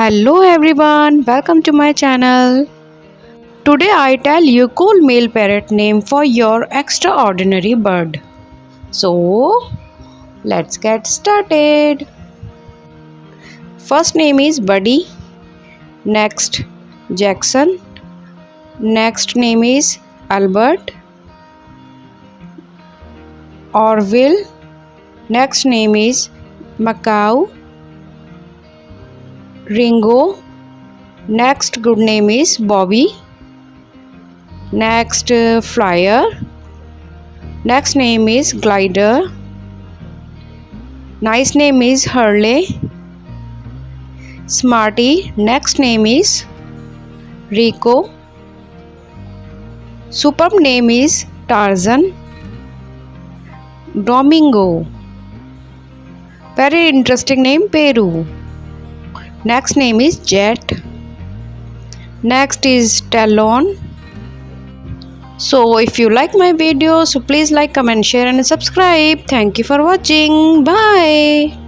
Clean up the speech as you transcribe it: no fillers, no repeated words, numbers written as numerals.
Hello everyone, welcome to my channel. Today I tell you cool male parrot name for your extraordinary bird. So, let's get started. First name is Buddy, next Jackson, next name is Albert, Orville, next name is Macau, Ringo, next good name is Bobby, next Flyer, next name is Glider, nice name is Hurley, Smarty, next name is Rico, superb name is Tarzan, Domingo, very interesting name Peru, next name is Jet, next is Talon. So if you like my video, so please like, comment, share and subscribe. Thank you for watching. Bye.